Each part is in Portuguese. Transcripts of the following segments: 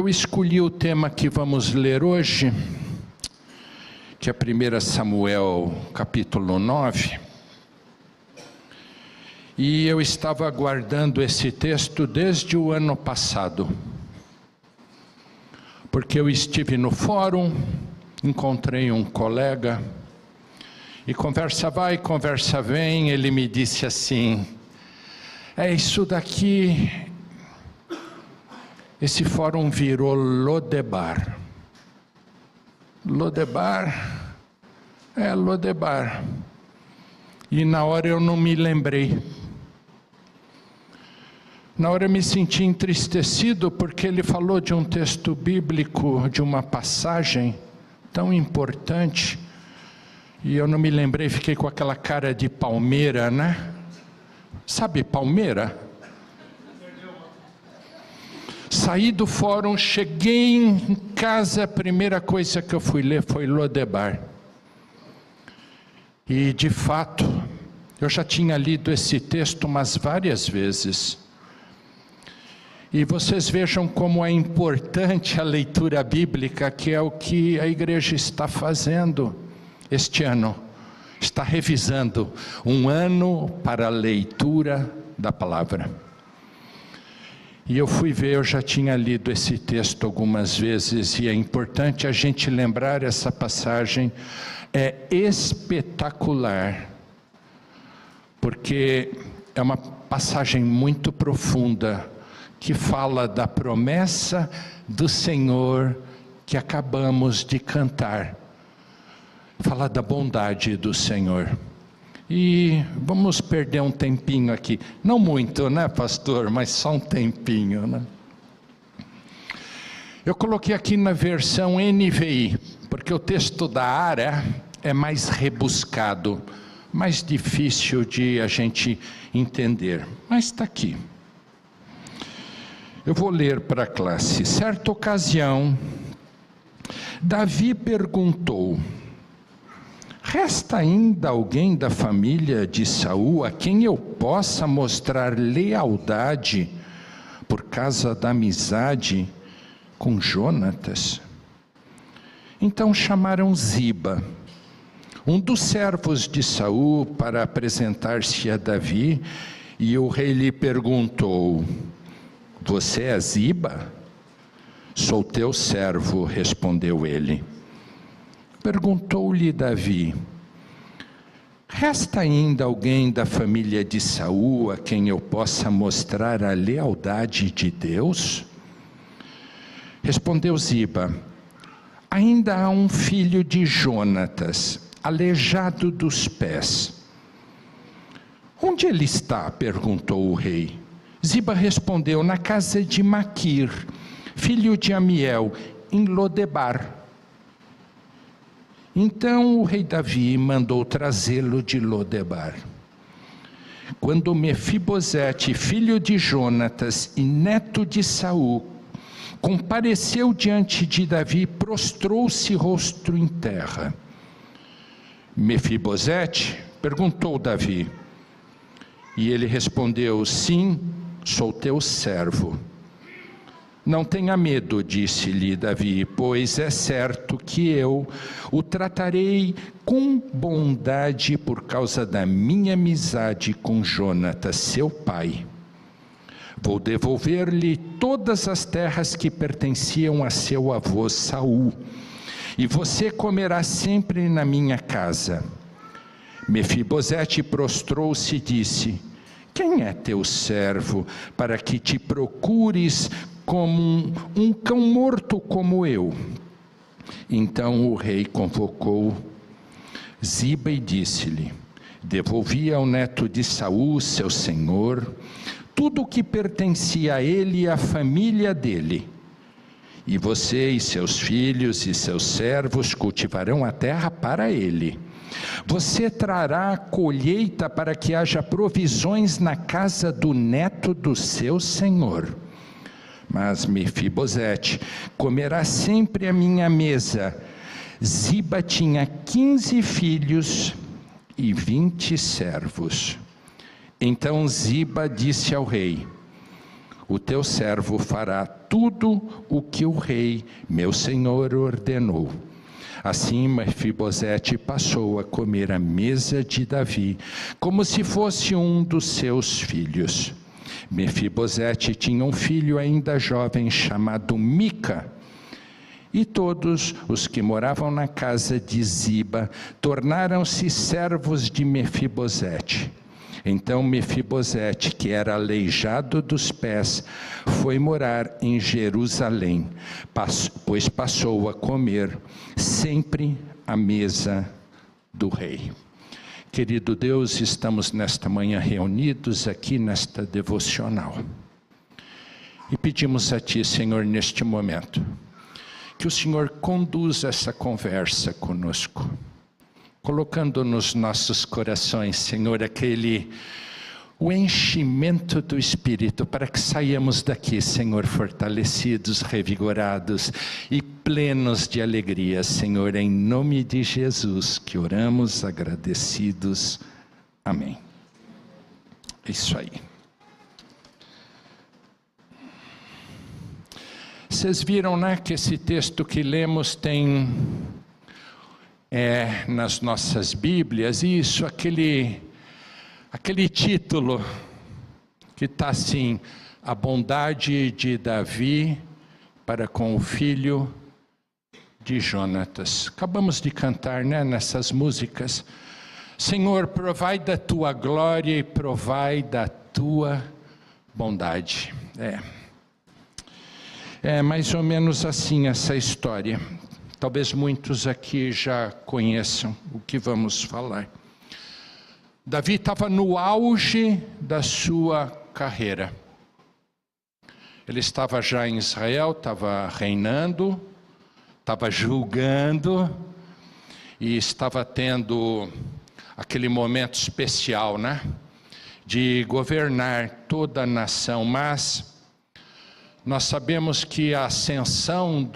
Eu escolhi o tema que vamos ler hoje, que é 1 Samuel, capítulo 9. E eu estava aguardando esse texto desde o ano passado, porque eu estive no fórum, encontrei um colega, e conversa vai, conversa vem, ele me disse assim: isso daqui, esse fórum virou Lodebar. Lodebar, Lodebar. E na hora eu não me lembrei. Na hora eu me senti entristecido, porque ele falou de um texto bíblico, de uma passagem tão importante, e eu não me lembrei, fiquei com aquela cara de palmeira, né? Sabe palmeira? Saí do fórum, cheguei em casa, a primeira coisa que eu fui ler foi Lodebar. E de fato, eu já tinha lido esse texto umas várias vezes. E vocês vejam como é importante a leitura bíblica, que é o que a igreja está fazendo este ano. Está revisando um ano para a leitura da palavra. E eu fui ver, eu já tinha lido esse texto algumas vezes, e é importante a gente lembrar essa passagem, é espetacular, porque é uma passagem muito profunda, que fala da promessa do Senhor que acabamos de cantar. Fala da bondade do Senhor. E vamos perder um tempinho aqui. Não muito, né, pastor? Mas só um tempinho, né? Eu coloquei aqui na versão NVI, porque o texto da ARA é mais rebuscado, mais difícil de a gente entender. Mas está aqui. Eu vou ler para a classe. Certa ocasião, Davi perguntou: resta ainda alguém da família de Saul a quem eu possa mostrar lealdade por causa da amizade com Jonatas? Então chamaram Ziba, um dos servos de Saul, para apresentar-se a Davi, e o rei lhe perguntou: você é Ziba? Sou teu servo, respondeu ele. Perguntou-lhe Davi: resta ainda alguém da família de Saul a quem eu possa mostrar a lealdade de Deus? Respondeu Ziba: ainda há um filho de Jonatas, aleijado dos pés. Onde ele está? Perguntou o rei. Ziba respondeu: na casa de Maquir, filho de Amiel, em Lodebar. Então o rei Davi mandou trazê-lo de Lodebar. Quando Mefibosete, filho de Jonatas e neto de Saul, compareceu diante de Davi, prostrou-se rosto em terra. Mefibosete? Perguntou Davi. E ele respondeu: sim, sou teu servo. Não tenha medo, disse-lhe Davi, pois é certo que eu o tratarei com bondade por causa da minha amizade com Jonatas, seu pai. Vou devolver-lhe todas as terras que pertenciam a seu avô Saul, e você comerá sempre na minha casa. Mefibosete prostrou-se e disse: quem é teu servo para que te procures como um cão morto como eu? Então o rei convocou Ziba e disse-lhe: devolvi ao neto de Saul, seu senhor, tudo o que pertencia a ele e à família dele. E você e seus filhos e seus servos cultivarão a terra para ele. Você trará a colheita para que haja provisões na casa do neto do seu senhor. Mas Mefibosete comerá sempre à minha mesa. Ziba tinha 15 filhos e 20 servos. Então Ziba disse ao rei: o teu servo fará tudo o que o rei, meu senhor, ordenou. Assim Mefibosete passou a comer à mesa de Davi, como se fosse um dos seus filhos. Mefibosete tinha um filho ainda jovem chamado Mica. E todos os que moravam na casa de Ziba tornaram-se servos de Mefibosete. Então Mefibosete, que era aleijado dos pés, foi morar em Jerusalém, pois passou a comer sempre à mesa do rei. Querido Deus, estamos nesta manhã reunidos aqui nesta devocional. E pedimos a Ti, Senhor, neste momento, que o Senhor conduza essa conversa conosco, colocando nos nossos corações, Senhor, o enchimento do Espírito, para que saiamos daqui, Senhor, fortalecidos, revigorados e plenos de alegria, Senhor, em nome de Jesus, que oramos agradecidos. Amém. É isso aí. Vocês viram, né, que esse texto que lemos tem nas nossas Bíblias, isso, aquele título que está assim: a bondade de Davi para com o filho de Jonatas. Acabamos de cantar, né, nessas músicas: Senhor, provai da tua glória e provai da tua bondade. É mais ou menos assim essa história. Talvez muitos aqui já conheçam o que vamos falar. Davi estava no auge da sua carreira. Ele estava já em Israel, estava reinando, estava julgando e estava tendo aquele momento especial, né, de governar toda a nação. Mas nós sabemos que a ascensão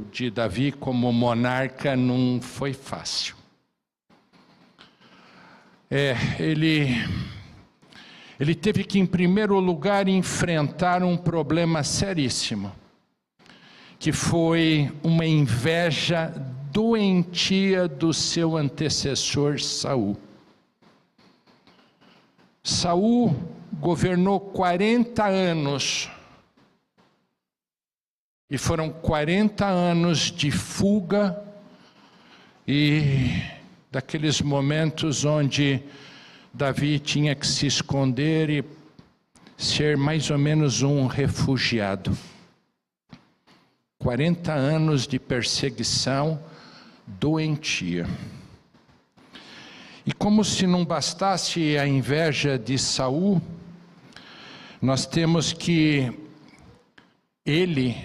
de Davi como monarca não foi fácil. Ele teve que, em primeiro lugar, enfrentar um problema seríssimo, que foi uma inveja doentia do seu antecessor Saul. Saul governou 40 anos, e foram 40 anos de fuga e daqueles momentos onde Davi tinha que se esconder e ser mais ou menos um refugiado. 40 anos de perseguição doentia. E como se não bastasse a inveja de Saul, nós temos que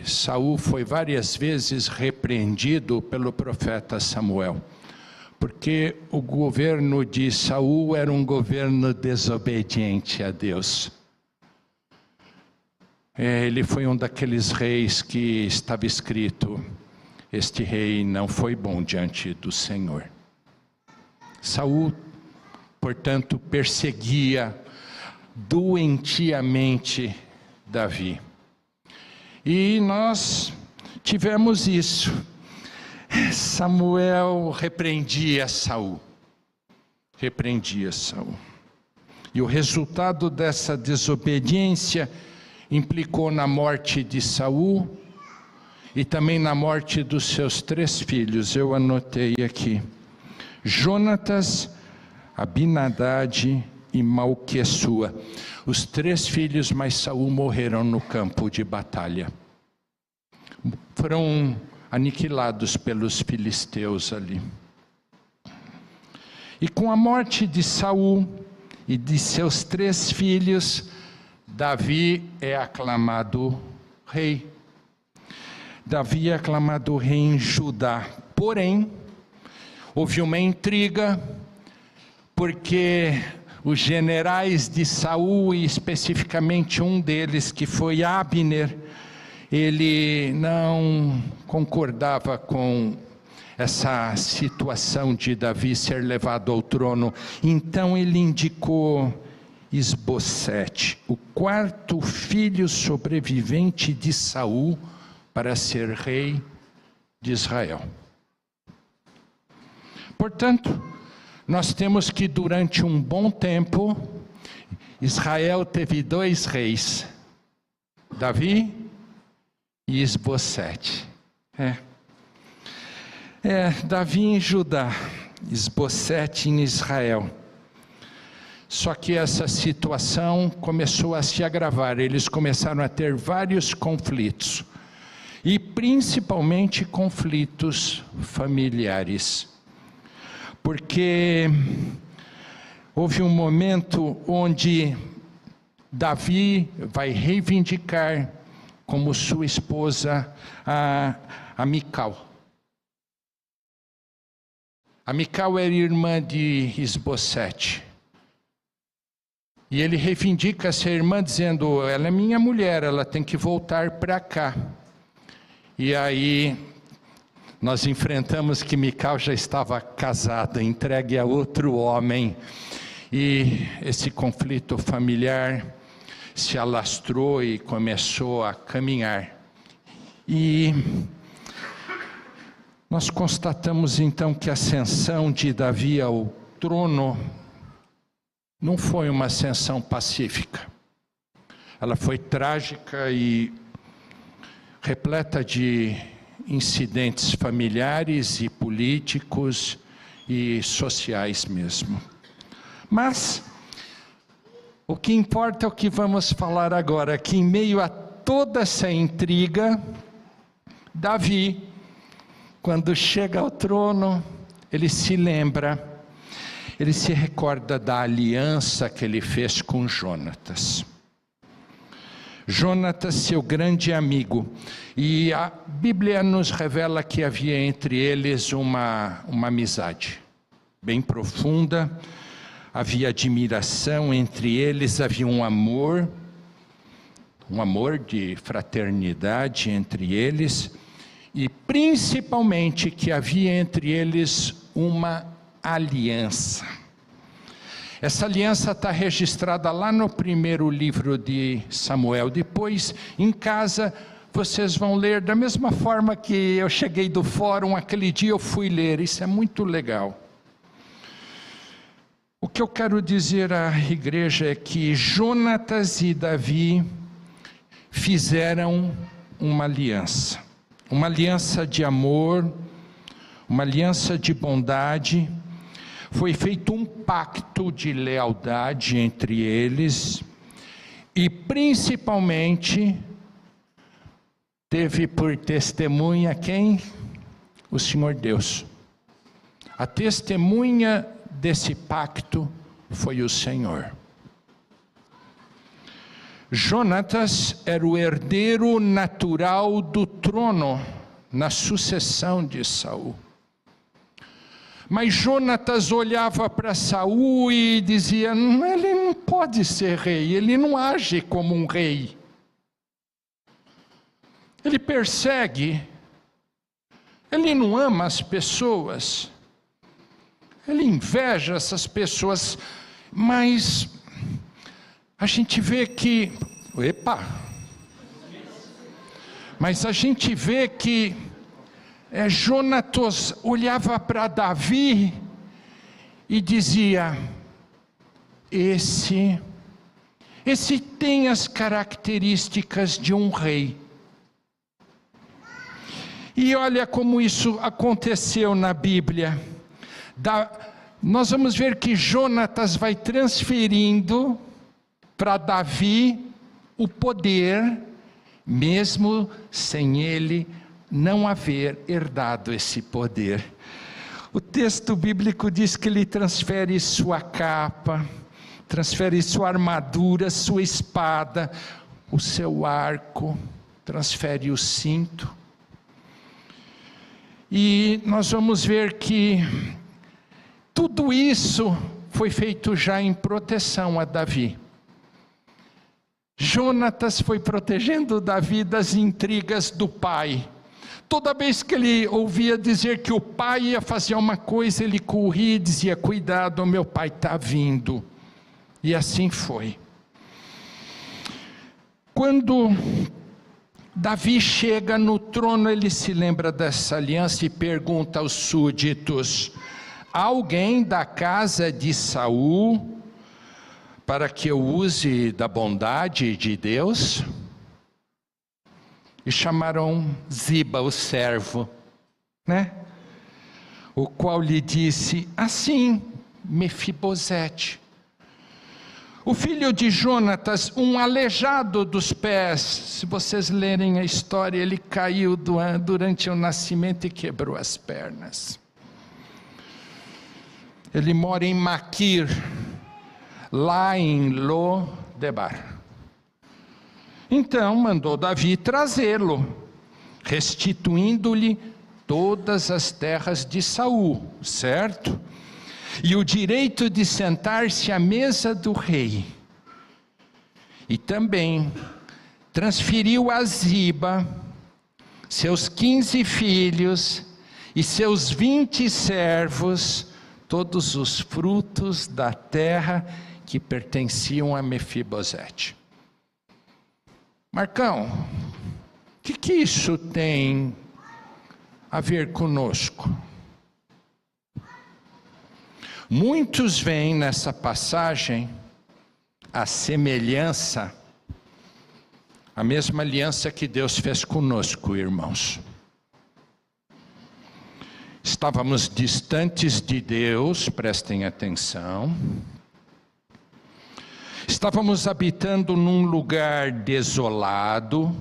Saul, foi várias vezes repreendido pelo profeta Samuel, porque o governo de Saul era um governo desobediente a Deus. Ele foi um daqueles reis que estava escrito: este rei não foi bom diante do Senhor. Saul, portanto, perseguia doentiamente Davi. E nós tivemos isso. Samuel repreendia Saul. E o resultado dessa desobediência implicou na morte de Saul e também na morte dos seus 3 filhos. Eu anotei aqui: Jonatas, Abinadade e Malquessua. Os 3 filhos mais Saul morreram no campo de batalha. Foram aniquilados pelos filisteus ali. E com a morte de Saul e de seus 3 filhos, Davi é aclamado rei. Davi é aclamado rei em Judá. Porém, houve uma intriga, porque os generais de Saul, e especificamente um deles, que foi Abner, ele não concordava com essa situação de Davi ser levado ao trono. Então ele indicou Isbossete, o quarto filho sobrevivente de Saul para ser rei de Israel. Portanto, nós temos que durante um bom tempo, Israel teve 2 reis, Davi e Isbossete. Davi em Judá, Isbossete em Israel. Só que essa situação começou a se agravar, eles começaram a ter vários conflitos, e principalmente conflitos familiares, porque houve um momento onde Davi vai reivindicar como sua esposa a Mical. A Mical era irmã de Isbossete. E ele reivindica essa irmã dizendo, ela é minha mulher, ela tem que voltar para cá. E aí nós enfrentamos que Mical já estava casada, entregue a outro homem. E esse conflito familiar se alastrou e começou a caminhar. E nós constatamos então que a ascensão de Davi ao trono não foi uma ascensão pacífica. Ela foi trágica e repleta de incidentes familiares e políticos e sociais mesmo. Mas o que importa é o que vamos falar agora, que em meio a toda essa intriga, Davi, quando chega ao trono, ele se lembra, ele se recorda da aliança que ele fez com Jonatas. Jonatas, seu grande amigo. E a Bíblia nos revela que havia entre eles uma amizade bem profunda, havia admiração entre eles, havia um amor de fraternidade entre eles, e principalmente que havia entre eles uma aliança. Essa aliança está registrada lá no primeiro livro de Samuel. Depois, em casa, vocês vão ler da mesma forma que eu cheguei do fórum, aquele dia eu fui ler. Isso é muito legal. O que eu quero dizer à igreja é que Jonatas e Davi fizeram uma aliança de amor, uma aliança de bondade. Foi feito um pacto de lealdade entre eles, e principalmente teve por testemunha quem? O Senhor Deus. A testemunha desse pacto foi o Senhor. Jonatas era o herdeiro natural do trono na sucessão de Saul. Mas Jonatas olhava para Saul e dizia, ele não pode ser rei, ele não age como um rei. Ele persegue, ele não ama as pessoas, ele inveja essas pessoas, mas a gente vê que, Jonatas olhava para Davi e dizia, esse tem as características de um rei. E olha como isso aconteceu na Bíblia. Nós vamos ver que Jonatas vai transferindo para Davi o poder, mesmo sem ele não haver herdado esse poder. O texto bíblico diz que ele transfere sua capa, transfere sua armadura, sua espada, o seu arco, transfere o cinto. E nós vamos ver que tudo isso foi feito já em proteção a Davi. Jonatas foi protegendo Davi das intrigas do pai. Toda vez que ele ouvia dizer que o pai ia fazer uma coisa, ele corria e dizia, cuidado, meu pai está vindo. E assim foi. Quando Davi chega no trono, ele se lembra dessa aliança e pergunta aos súditos: alguém da casa de Saul para que eu use da bondade de Deus? E chamaram Ziba, o servo, né? O qual lhe disse: assim, Mefibosete, o filho de Jonatas, um aleijado dos pés. Se vocês lerem a história, ele caiu durante o nascimento e quebrou as pernas. Ele mora em Maquir, lá em Lo-debar. Então mandou Davi trazê-lo, restituindo-lhe todas as terras de Saul, certo? E o direito de sentar-se à mesa do rei. E também transferiu a Ziba, seus 15 filhos e seus 20 servos, todos os frutos da terra que pertenciam a Mefibosete. Marcão, o que isso tem a ver conosco? Muitos veem nessa passagem a semelhança, a mesma aliança que Deus fez conosco, irmãos. Estávamos distantes de Deus, prestem atenção. Estávamos habitando num lugar desolado,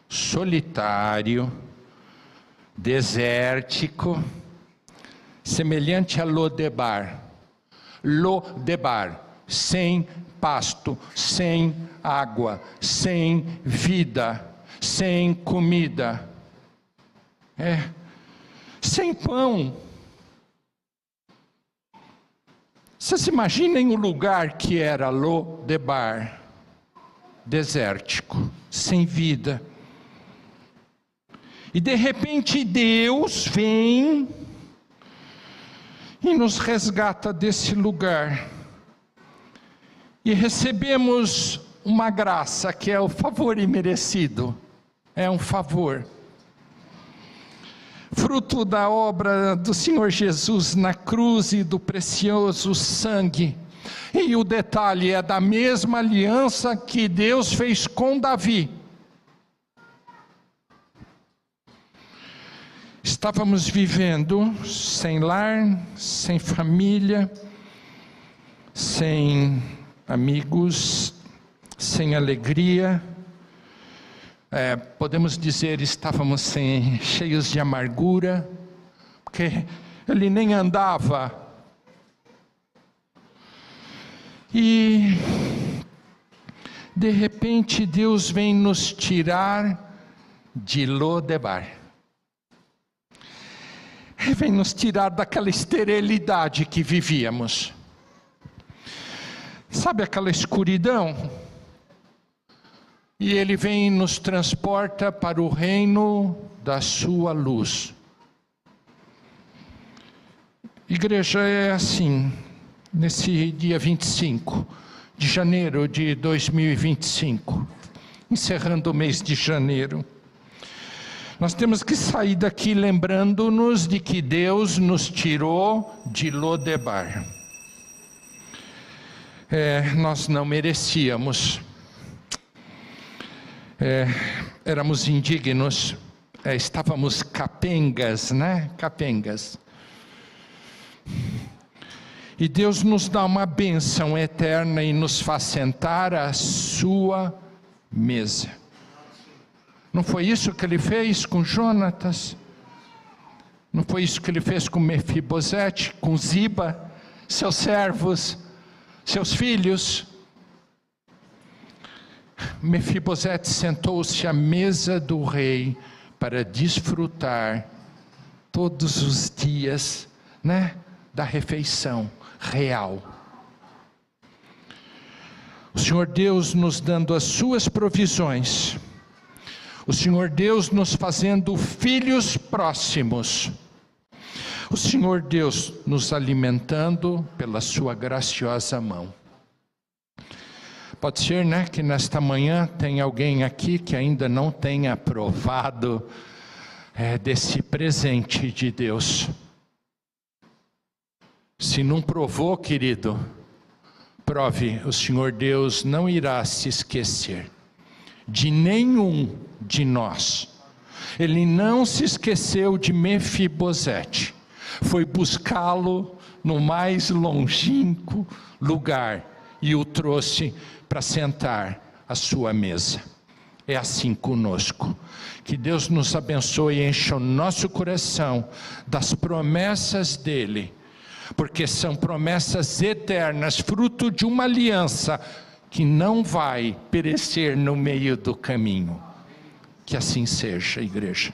solitário, desértico, semelhante a Lo-debar. Lo-debar, sem pasto, sem água, sem vida, sem comida, sem pão. Vocês imaginem o lugar que era Lo-debar, desértico, sem vida. E de repente Deus vem e nos resgata desse lugar. E recebemos uma graça que é o favor imerecido. É um favor. Fruto da obra do Senhor Jesus na cruz e do precioso sangue. E o detalhe é da mesma aliança que Deus fez com Davi. Estávamos vivendo sem lar, sem família, sem amigos, sem alegria. Podemos dizer, estávamos cheios de amargura, porque ele nem andava. E, de repente, Deus vem nos tirar de Lo-debar. Vem nos tirar daquela esterilidade que vivíamos. Sabe aquela escuridão? E Ele vem e nos transporta para o reino da sua luz. Igreja, é assim, nesse dia 25 de janeiro de 2025, encerrando o mês de janeiro, nós temos que sair daqui lembrando-nos de que Deus nos tirou de Lo-debar. Nós não merecíamos. Éramos indignos, estávamos capengas, né? Capengas. E Deus nos dá uma bênção eterna e nos faz sentar à sua mesa. Não foi isso que Ele fez com Jonatas? Não foi isso que Ele fez com Mefibosete, com Ziba, seus servos, seus filhos? Mefibosete sentou-se à mesa do rei para desfrutar todos os dias, né, da refeição real. O Senhor Deus nos dando as suas provisões, o Senhor Deus nos fazendo filhos próximos, o Senhor Deus nos alimentando pela sua graciosa mão. Pode ser, né, que nesta manhã tem alguém aqui que ainda não tenha provado desse presente de Deus. Se não provou, querido, prove, o Senhor Deus não irá se esquecer de nenhum de nós. Ele não se esqueceu de Mefibosete, foi buscá-lo no mais longínquo lugar e o trouxe para sentar à sua mesa. É assim conosco. Que Deus nos abençoe e encha o nosso coração das promessas dele, porque são promessas eternas, fruto de uma aliança que não vai perecer no meio do caminho. Que assim seja, igreja.